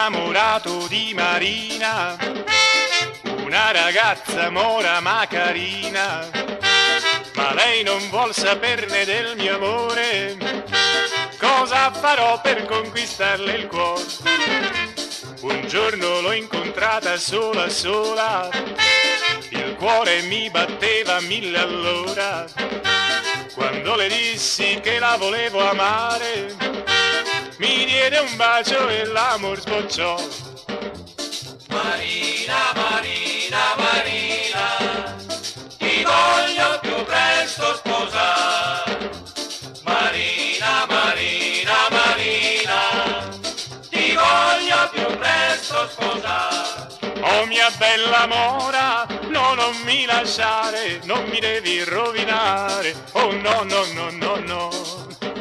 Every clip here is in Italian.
innamorato di Marina, una ragazza mora ma carina, ma lei non vuol saperne del mio amore. Cosa farò per conquistarle il cuore? Un giorno l'ho incontrata sola sola, il cuore mi batteva 1000 all'ora. Quando le dissi che la volevo amare, mi diede un bacio e l'amor sbocciò. Marina, Marina, Marina, ti voglio più presto sposare. Marina, Marina, Marina, ti voglio più presto sposare. Oh mia bella mora, no, non mi lasciare, non mi devi rovinare. Oh no, no, no, no, no.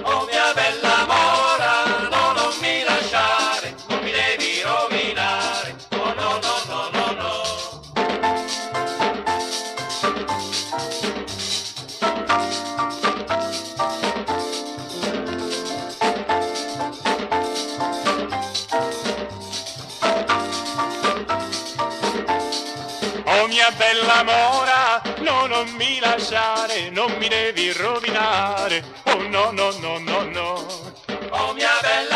Oh mia bella mora, no, non mi lasciare, non mi devi rovinare. Oh no, no, no, no, no. Oh mia bella mora, no, non mi lasciare, non mi devi rovinare. Oh no, no, no, no, no. Oh mia bella